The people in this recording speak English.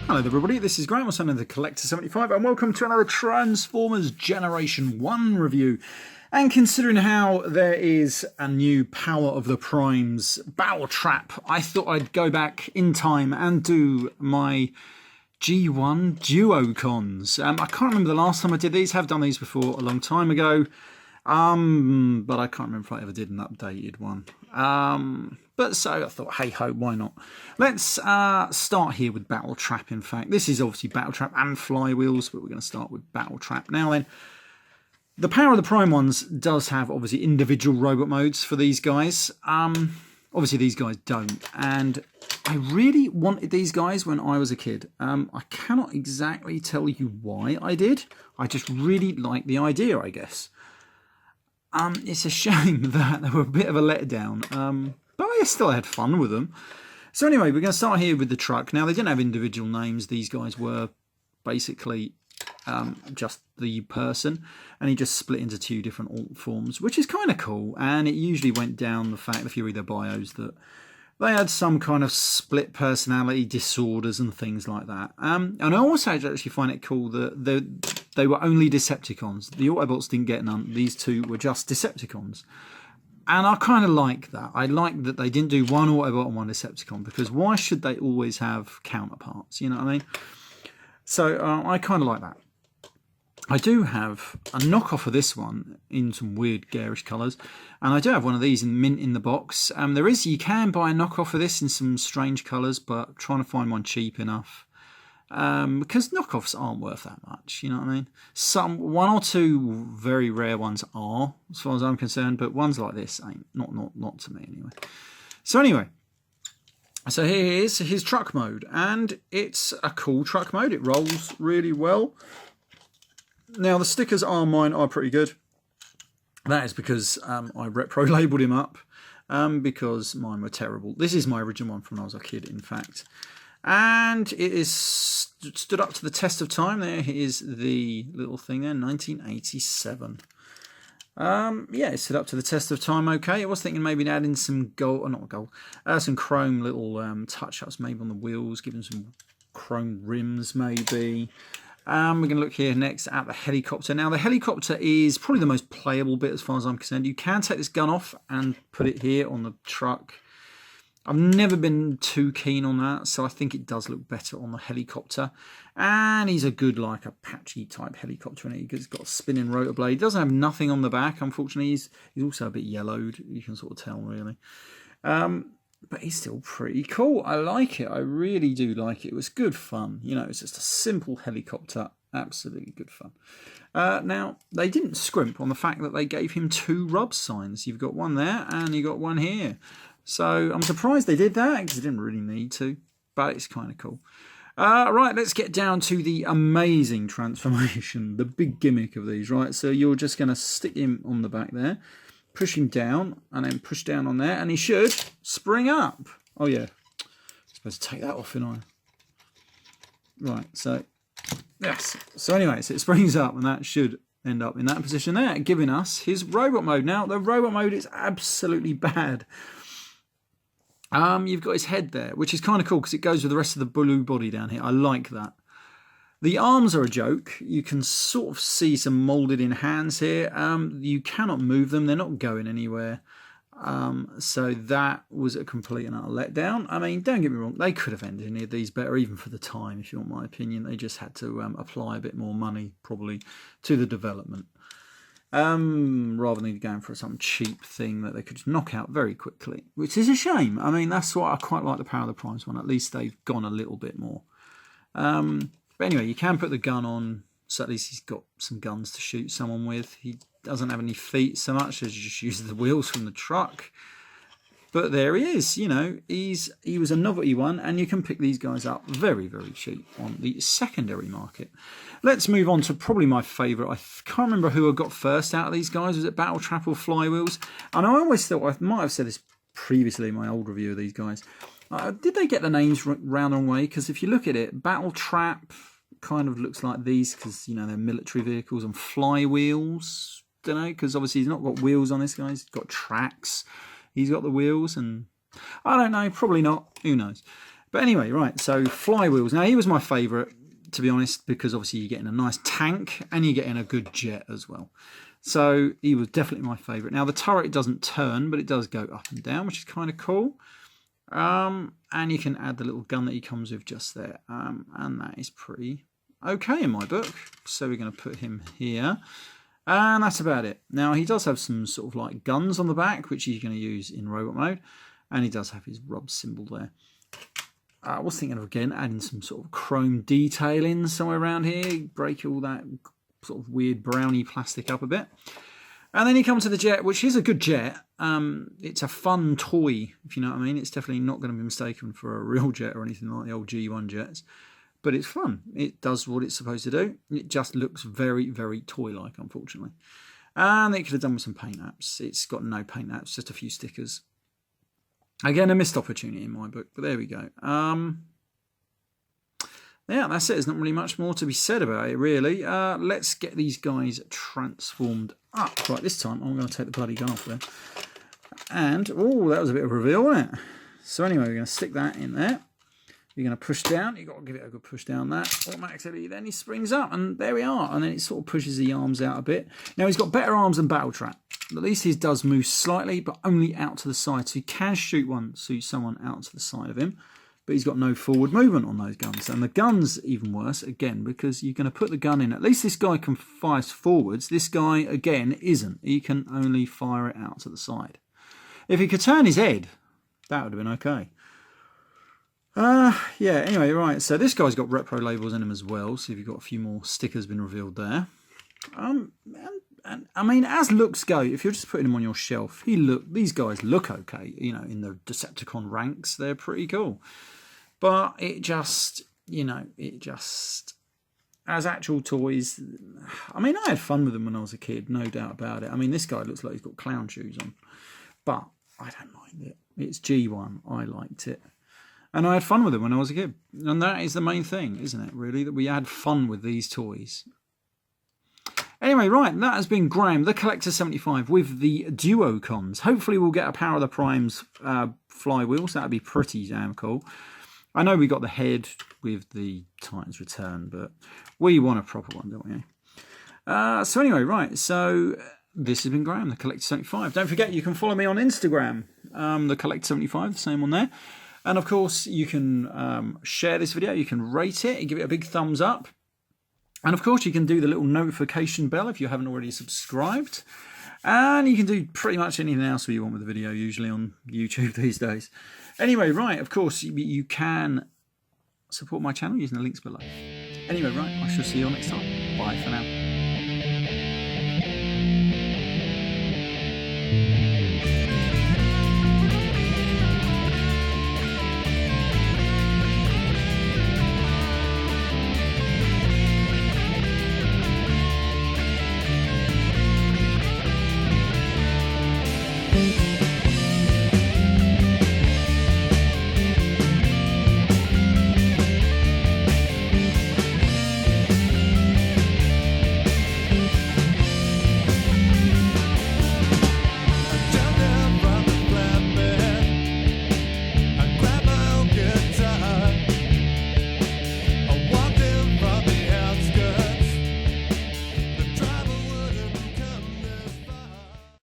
Hello there everybody, this is Graham, son of the Collector75, and welcome to another Transformers Generation 1 review. And considering how there is a new Power of the Primes BATTLETRAP, I thought I'd go back in time and do my G1 Duocons. I can't remember the last time I did these, have done these before a long time ago. But I can't remember if I ever did an updated one. But so I thought, hey ho, why not? Let's start here with BATTLETRAP. In fact, this is obviously BATTLETRAP and FLYWHEELS, but we're going to start with BATTLETRAP. Now then, the Power of the Prime ones does have obviously individual robot modes for these guys. Obviously these guys don't, and I really wanted these guys when I was a kid. I cannot exactly tell you why I did. I just really liked the idea, I guess. It's a shame that they were a bit of a letdown, but I still had fun with them. So anyway, we're going to start here with the truck. Now, they didn't have individual names. These guys were basically just the person, and he just split into two different alt forms, which is kind of cool. And it usually went down the fact, if you read their bios, that they had some kind of split personality disorders and things like that. And I also actually find it cool that they were only Decepticons. The Autobots didn't get none. These two were just Decepticons. And I kind of like that. I like that they didn't do one Autobot and one Decepticon, because why should they always have counterparts? You know what I mean? So I kind of like that. I do have a knockoff of this one in some weird garish colours, and I do have one of these in mint in the box. You can buy a knockoff of this in some strange colours, but I'm trying to find one cheap enough, because knockoffs aren't worth that much, you know what I mean? One or two very rare ones are, as far as I'm concerned, but ones like this ain't, not to me anyway. So anyway, so here is his truck mode, and it's a cool truck mode. It rolls really well. Now, the stickers mine are pretty good. That is because I retro labelled him up because mine were terrible. This is my original one from when I was a kid, in fact. And it is stood up to the test of time. There is the little thing there, 1987. Yeah, it stood up to the test of time okay. I was thinking maybe adding some gold, or not gold, some chrome little touch-ups maybe on the wheels, giving some chrome rims maybe. We're going to look here next at the helicopter. Now, the helicopter is probably the most playable bit as far as I'm concerned. You can take this gun off and put it here on the truck. I've never been too keen on that, so I think it does look better on the helicopter. And he's a good, like, Apache type helicopter, and he's got a spinning rotor blade. He doesn't have nothing on the back, unfortunately. He's also a bit yellowed, you can sort of tell, really. But he's still pretty cool. I like it. I really do like it. It was good fun. You know, it's just a simple helicopter. Absolutely good fun. Now, they didn't scrimp on the fact that they gave him two rub signs. You've got one there and you got one here. So I'm surprised they did that, because they didn't really need to. But it's kind of cool. Right, let's get down to the amazing transformation. The big gimmick of these, right? So you're just going to stick him on the back there. Push him down, and then push down on there, and he should spring up. Oh yeah, I'm supposed to take that off, aren't I? Right, so yes. So anyway, so it springs up, and that should end up in that position there, giving us his robot mode. Now, the robot mode is absolutely bad. You've got his head there, which is kind of cool because it goes with the rest of the blue body down here. I like that. The arms are a joke. You can sort of see some moulded in hands here. You cannot move them. They're not going anywhere. So that was a complete and utter letdown. I mean, don't get me wrong. They could have ended any of these better, even for the time, if you want my opinion. They just had to apply a bit more money, probably, to the development. Rather than going for some cheap thing that they could just knock out very quickly, which is a shame. I mean, that's why I quite like the Power of the Primes one. At least they've gone a little bit more. But anyway, you can put the gun on, so at least he's got some guns to shoot someone with. He doesn't have any feet so much, as you just use the wheels from the truck. But there he is, you know, he was a novelty one, and you can pick these guys up very, very cheap on the secondary market. Let's move on to probably my favourite. I can't remember who I got first out of these guys. Was it BATTLETRAP or FLYWHEELS? And I always thought, I might have said this previously in my old review of these guys. Did they get the names round the wrong way? Because if you look at it, BATTLETRAP kind of looks like these, because, you know, they're military vehicles, and FLYWHEELS, don't know, because obviously he's not got wheels on this guy, he's got tracks, he's got the wheels, and I don't know, probably not, who knows. But anyway, right, so Flywheels. Now, he was my favourite, to be honest, because obviously you're getting a nice tank and you're getting a good jet as well. So he was definitely my favourite. Now, the turret doesn't turn, but it does go up and down, which is kind of cool. And you can add the little gun that he comes with just there. And that is pretty okay in my book. So we're going to put him here. And that's about it. Now, he does have some sort of like guns on the back, which he's going to use in robot mode. And he does have his Rob symbol there. I was thinking of, again, adding some sort of chrome detailing somewhere around here. Break all that sort of weird browny plastic up a bit. And then you come to the jet, which is a good jet. It's a fun toy, if you know what I mean. It's definitely not going to be mistaken for a real jet or anything like the old G1 jets. But it's fun. It does what it's supposed to do. It just looks very, very toy-like, unfortunately. And it could have done with some paint apps. It's got no paint apps, just a few stickers. Again, a missed opportunity in my book, but there we go. Yeah, that's it. There's not really much more to be said about it, really. Let's get these guys transformed up. Right, this time I'm going to take the bloody gun off there. And, oh, that was a bit of a reveal, wasn't it? So anyway, we're going to stick that in there. You're going to push down. You've got to give it a good push down that. Automatically, then he springs up, and there we are. And then it sort of pushes the arms out a bit. Now, he's got better arms than BATTLETRAP. At least he does move slightly, but only out to the side. So he can shoot someone out to the side of him. But he's got no forward movement on those guns. And the gun's even worse, again, because you're going to put the gun in. At least this guy can fire forwards. This guy, again, isn't. He can only fire it out to the side. If he could turn his head, that would have been okay. Yeah, anyway, right. So this guy's got repro labels in him as well. So you've got a few more stickers been revealed there. And I mean, as looks go, if you're just putting them on your shelf, these guys look okay. You know, in the Decepticon ranks, they're pretty cool. But it just, as actual toys, I mean, I had fun with them when I was a kid, no doubt about it. I mean, this guy looks like he's got clown shoes on. But I don't mind it. It's G1. I liked it. And I had fun with them when I was a kid. And that is the main thing, isn't it, really? That we had fun with these toys. Anyway, right, that has been Graham, the Collector 75, with the Duocons. Hopefully we'll get a Power of the Primes flywheels. That would be pretty damn cool. I know we got the head with the Titan's Return, but we want a proper one, don't we? So anyway, right, so this has been Graham, the Collector 75. Don't forget, you can follow me on Instagram, the Collector 75, the same on there. And of course, you can share this video, you can rate it, and give it a big thumbs up. And of course, you can do the little notification bell if you haven't already subscribed. And you can do pretty much anything else you want with the video, usually on YouTube these days. Anyway, right, of course, you can support my channel using the links below. Anyway, right, I shall see you all next time. Bye for now.